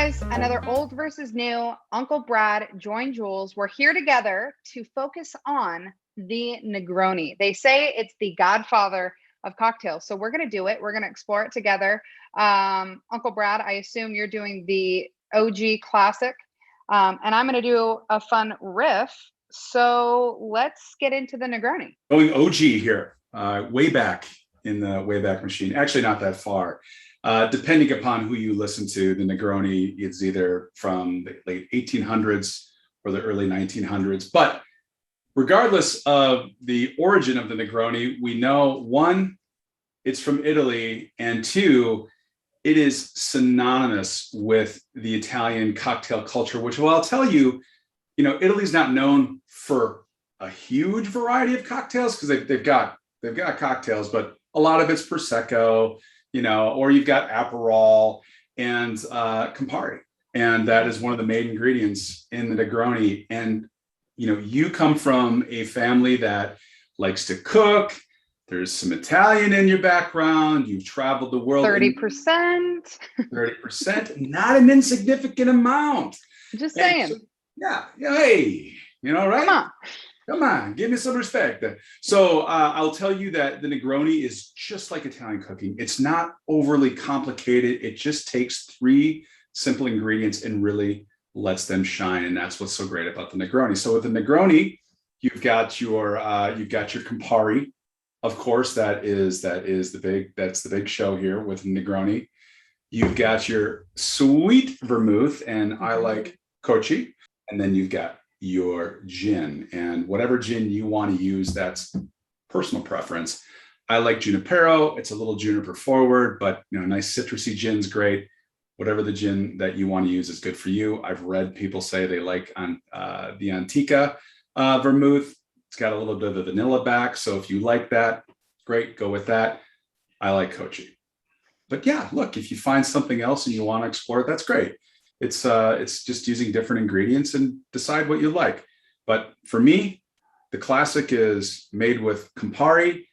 guys, another old versus new. Uncle Brad, Join Jules. We're here together to focus on the Negroni. They say it's the godfather of cocktails. So we're going to do it. We're going to explore it together. Uncle Brad, I assume you're doing the OG classic. And I'm going to do a fun riff. So let's get into the Negroni. Going OG here, way back in the Wayback Machine. Actually, not that far. Depending upon who you listen to, the Negroni is either from the late 1800s or the early 1900s. But regardless of the origin of the Negroni, we know, one, it's from Italy, and two, it is synonymous with the Italian cocktail culture, which, well, I'll tell you, Italy's not known for a huge variety of cocktails because they've got cocktails, but a lot of it's Prosecco, or you've got Aperol and Campari. And that is one of the main ingredients in the Negroni. And, you come from a family that likes to cook. There's some Italian in your background. You've traveled the world. 30%. 30%, not an insignificant amount. Just saying. So, yeah. Hey, right? Come on, give me some respect. So I'll tell you that the Negroni is just like Italian cooking. It's not overly complicated. It just takes three simple ingredients and really lets them shine. And that's what's so great about the Negroni. So with the Negroni, you've got your Campari. Of course, that's the big show here with Negroni. You've got your sweet vermouth, and I like Cocchi. And then you've got your gin, and whatever gin you want to use, that's personal preference. I like Junipero. It's a little juniper forward, but nice citrusy gin's great. Whatever the gin that you want to use is good for you. I've read people say they like the Antica vermouth. It's got a little bit of the vanilla back, so if you like that, great, go with that. I like Cocchi. But yeah, look, if you find something else and you want to explore it, that's great. It's just using different ingredients and decide what you like. But for me, the classic is made with Campari.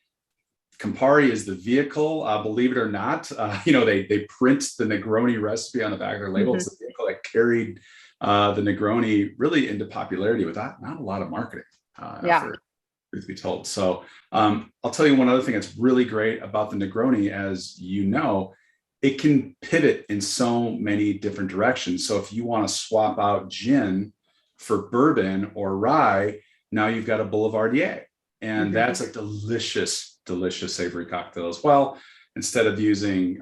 Campari is the vehicle, believe it or not. They print the Negroni recipe on the back of their label. It's the vehicle that carried the Negroni really into popularity without not a lot of marketing. Truth be told. So I'll tell you one other thing that's really great about the Negroni, as you know, it can pivot in so many different directions. So if you want to swap out gin for bourbon or rye, now you've got a Boulevardier. And that's a delicious, delicious savory cocktail as well. Instead of using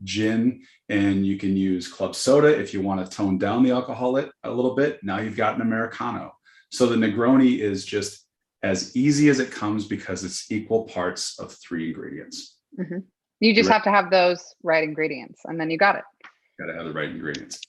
gin, and you can use club soda if you want to tone down the alcohol a little bit. Now you've got an Americano. So the Negroni is just as easy as it comes because it's equal parts of three ingredients. You just have to have those right ingredients, and then you got it. Got to have the right ingredients.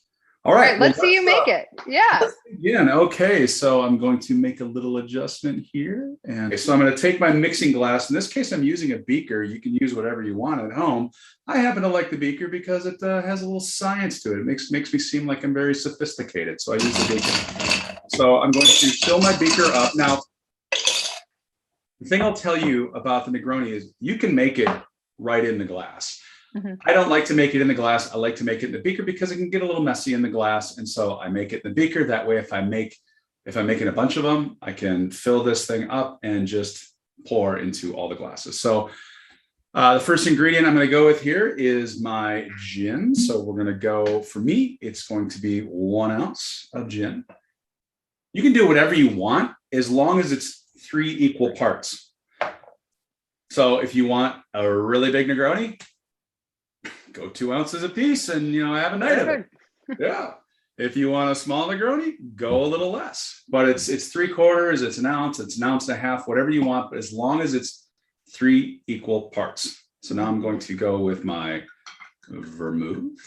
All right. Let's see you make it. Yeah. Again, okay. So I'm going to make a little adjustment here. And so I'm going to take my mixing glass. In this case, I'm using a beaker. You can use whatever you want at home. I happen to like the beaker because it has a little science to it. It makes me seem like I'm very sophisticated. So I use the beaker. So I'm going to fill my beaker up. Now, the thing I'll tell you about the Negroni is you can make it right in the glass. I don't like to make it in the glass. I like to make it in the beaker because it can get a little messy in the glass. And so I make it in the beaker. That way, if I'm making a bunch of them, I can fill this thing up and just pour into all the glasses. So the first ingredient I'm going to go with here is my gin. So we're going to go, for me, it's going to be 1 ounce of gin. You can do whatever you want as long as it's 3 equal parts. So if you want a really big Negroni, go 2 ounces a piece and have a night of it. Yeah. If you want a small Negroni, go a little less. But it's 3/4, it's an ounce, it's an ounce and a half, whatever you want, but as long as it's 3 equal parts. So now I'm going to go with my vermouth.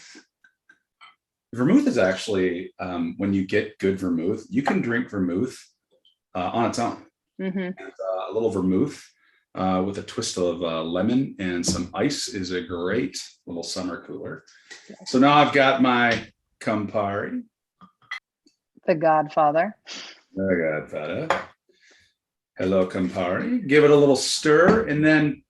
Vermouth is actually, when you get good vermouth, you can drink vermouth on its own. And, a little vermouth with a twist of lemon and some ice is a great little summer cooler. So now I've got my Campari. The Godfather. The Godfather. Hello, Campari. Give it a little stir. And then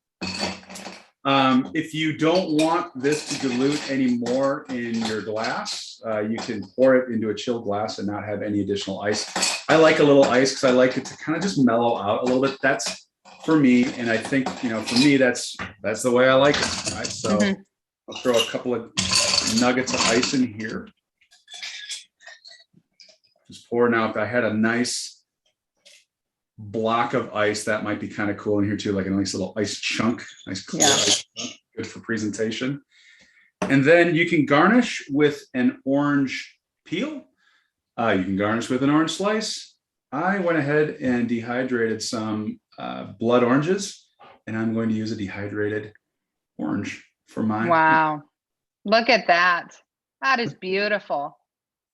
if you don't want this to dilute any more in your glass, course, you can pour it into a chilled glass and not have any additional ice. I like a little ice because I like it to kind of just mellow out a little bit. That's for me, and I think for me that's the way I like it. Right, so I'll throw a couple of nuggets of ice in here. Just pour. Now, if I had a nice block of ice, that might be kind of cool in here too, like a nice little ice chunk, nice clear ice chunk, good for presentation. And then you can garnish with an orange peel. You can garnish with an orange slice. I went ahead and dehydrated some blood oranges, and I'm going to use a dehydrated orange for mine. Wow. Look at that. That is beautiful.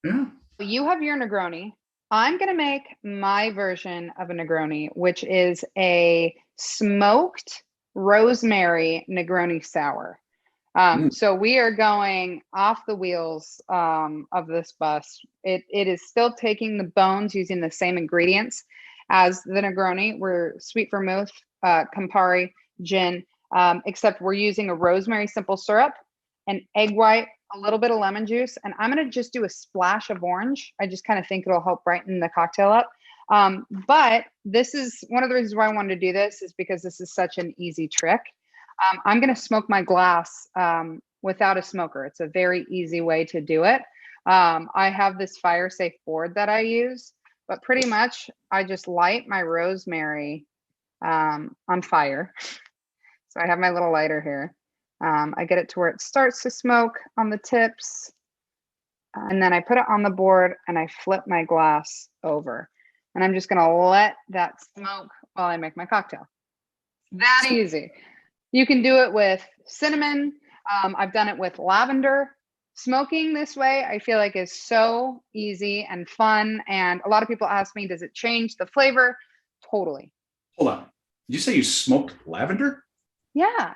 Yeah. You have your Negroni. I'm going to make my version of a Negroni, which is a smoked rosemary Negroni sour. So we are going off the wheels of this bus. It is still taking the bones using the same ingredients as the Negroni. We're sweet vermouth, Campari, gin, except we're using a rosemary simple syrup, an egg white, a little bit of lemon juice, and I'm going to just do a splash of orange. I just kind of think it'll help brighten the cocktail up. But this is one of the reasons why I wanted to do this, is because this is such an easy trick. I'm going to smoke my glass without a smoker. It's a very easy way to do it. I have this fire safe board that I use, but pretty much I just light my rosemary on fire. So I have my little lighter here. I get it to where it starts to smoke on the tips. And then I put it on the board and I flip my glass over. And I'm just going to let that smoke while I make my cocktail. That easy. You can do it with cinnamon. I've done it with lavender. Smoking this way, I feel like, is so easy and fun. And a lot of people ask me, does it change the flavor? Totally. Hold on. Did you say you smoked lavender? Yeah.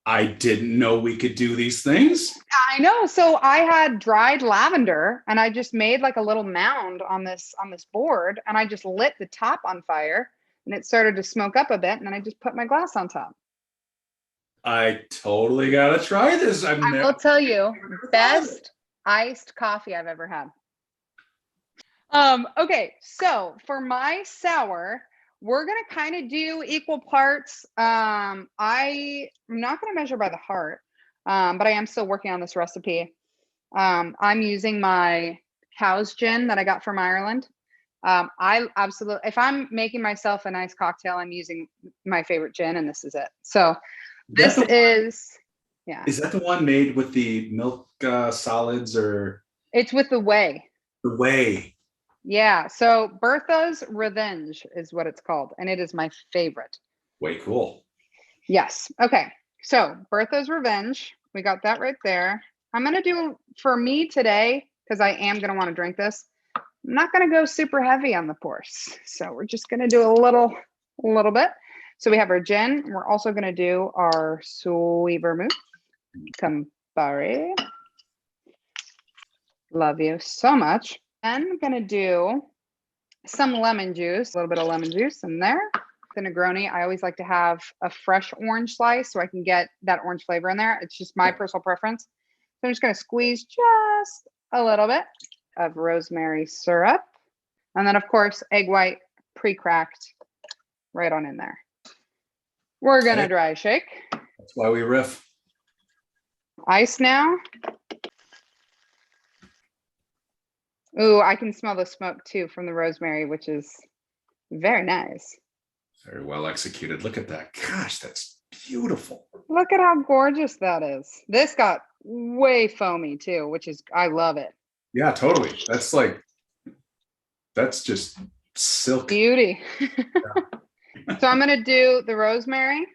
I didn't know we could do these things. I know. So I had dried lavender and I just made like a little mound on this board, and I just lit the top on fire and it started to smoke up a bit, and then I just put my glass on top. I totally gotta try this. I will tell you, best iced coffee I've ever had. Okay, so for my sour, we're gonna kind of do equal parts. I'm not gonna measure by the heart, but I am still working on this recipe. I'm using my house gin that I got from Ireland. I absolutely, if I'm making myself a nice cocktail, I'm using my favorite gin, and this is it. So this is, yeah. Is that the one made with the milk solids, or? It's with the whey. The whey. Yeah. So Bertha's Revenge is what it's called, and it is my favorite. Way cool. Yes. Okay. So Bertha's Revenge, we got that right there. I'm going to do, for me today, because I am going to want to drink this, I'm not going to go super heavy on the pours. So we're just going to do a little bit. So we have our gin. We're also going to do our sweet vermouth, Campari. Love you so much. Then I'm going to do some lemon juice, a little bit of lemon juice in there. The Negroni, I always like to have a fresh orange slice so I can get that orange flavor in there. It's just my personal preference. So I'm just going to squeeze just a little bit of rosemary syrup. And then, of course, egg white pre-cracked right on in there. We're going to dry shake. That's why we riff. Ice now. Ooh, I can smell the smoke too from the rosemary, which is very nice. Very well executed. Look at that. Gosh, that's beautiful. Look at how gorgeous that is. This got way foamy too, which is, I love it. Yeah, totally. That's just silk. Beauty. Yeah. So I'm going to do the rosemary.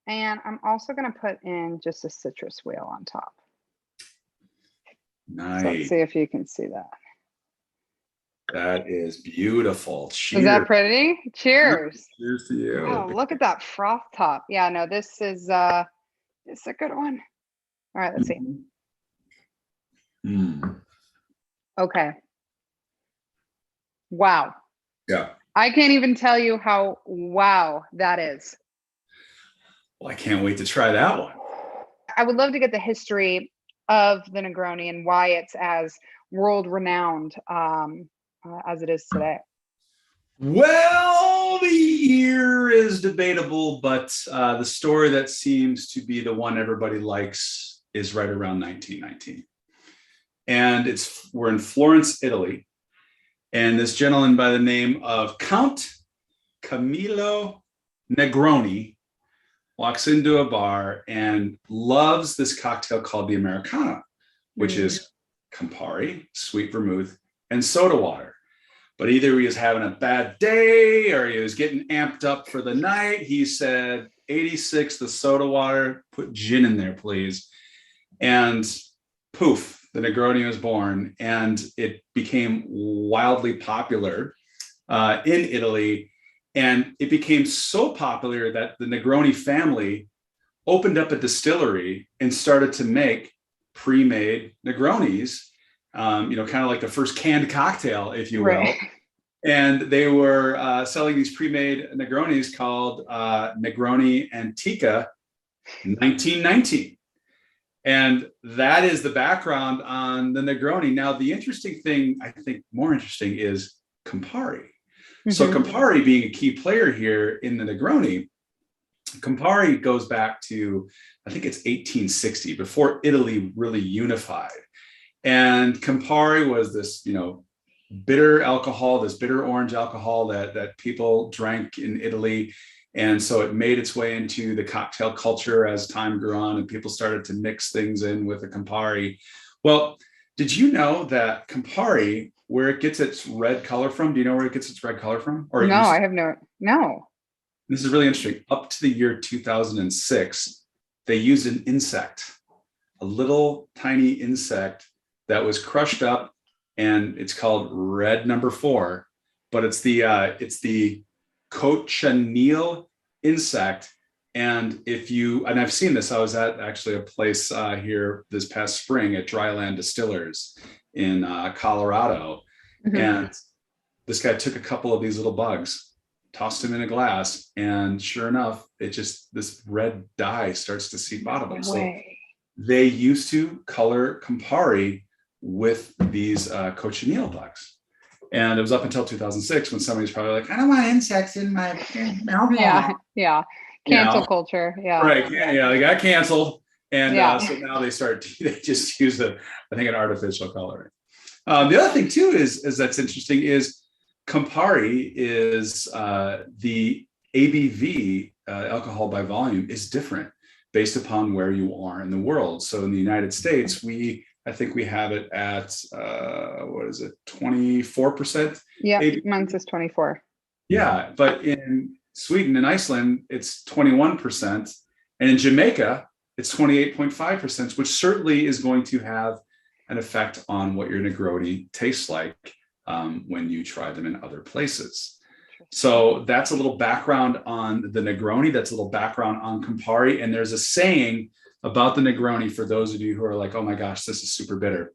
And I'm also going to put in just a citrus wheel on top. Nice. So let's see if you can see that. That is beautiful. Cheers. Is that pretty? Cheers. Cheers to you. Oh, look at that froth top. Yeah, no, this is a good one. All right, let's see. Okay. Wow. Yeah. I can't even tell you how wow that is. Well, I can't wait to try that one. I would love to get the history of the Negroni and why it's as world renowned as it is today? Well, the year is debatable, but the story that seems to be the one everybody likes is right around 1919. And we're in Florence, Italy. And this gentleman by the name of Count Camillo Negroni walks into a bar and loves this cocktail called the Americana, which is Campari, sweet vermouth, and soda water. But either he was having a bad day or he was getting amped up for the night. He said, 86, the soda water, put gin in there, please. And poof, the Negroni was born, and it became wildly popular in Italy. And it became so popular that the Negroni family opened up a distillery and started to make pre-made Negronis, kind of like the first canned cocktail, if you will. Right. And they were selling these pre-made Negronis called Negroni Antica 1919. And that is the background on the Negroni. Now, the interesting thing, I think more interesting, is Campari. Mm-hmm. So Campari being a key player here in the Negroni, Campari goes back to, I think it's 1860, before Italy really unified. And Campari was this, bitter alcohol, this bitter orange alcohol that people drank in Italy. And so it made its way into the cocktail culture as time grew on and people started to mix things in with the Campari. Well, did you know that Campari, where it gets its red color from, do you know where it gets its red color from? Or no, I have no. This is really interesting. Up to the year 2006, they used an insect, a little tiny insect that was crushed up, and it's called red number 4, but it's the cochineal insect. And and I've seen this, I was at actually a place here this past spring at Dryland Distillers in Colorado. Mm-hmm. And this guy took a couple of these little bugs, tossed them in a glass, and sure enough, this red dye starts to seep out of them. So they used to color Campari with these cochineal bugs. And it was up until 2006 when somebody's probably like, I don't want insects in my alcohol. Yeah. Cancel culture. Yeah. Right. Yeah. They got canceled. And so now they just use an artificial coloring. The other thing too is that's interesting is Campari is the ABV, alcohol by volume, is different based upon where you are in the world. So in the United States, I think we have it at 24%? Yeah, mine says 24. Yeah, but in Sweden and Iceland, it's 21. And in Jamaica, it's 28.5%, which certainly is going to have an effect on what your Negroni tastes like when you try them in other places. So that's a little background on the Negroni. That's a little background on Campari. And there's a saying about the Negroni for those of you who are like, oh my gosh, this is super bitter.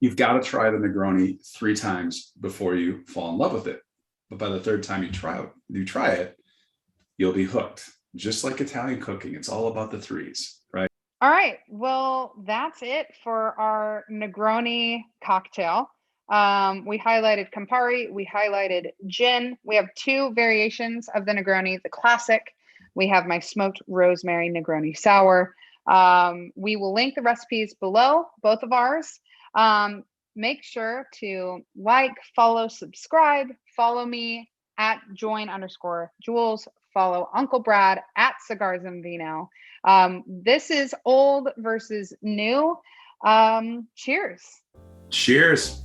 You've got to try the Negroni 3 times before you fall in love with it. But by the 3rd time you try it, you'll be hooked. Just like Italian cooking, it's all about the 3s, right? All right. Well, that's it for our Negroni cocktail. We highlighted Campari, we highlighted gin. We have 2 variations of the Negroni, the classic. We have my smoked rosemary Negroni sour. We will link the recipes below, both of ours. Make sure to like, follow, subscribe, follow me at Join_Jules, follow Uncle Brad at Cigars and Vino. This is old versus new. Cheers. Cheers.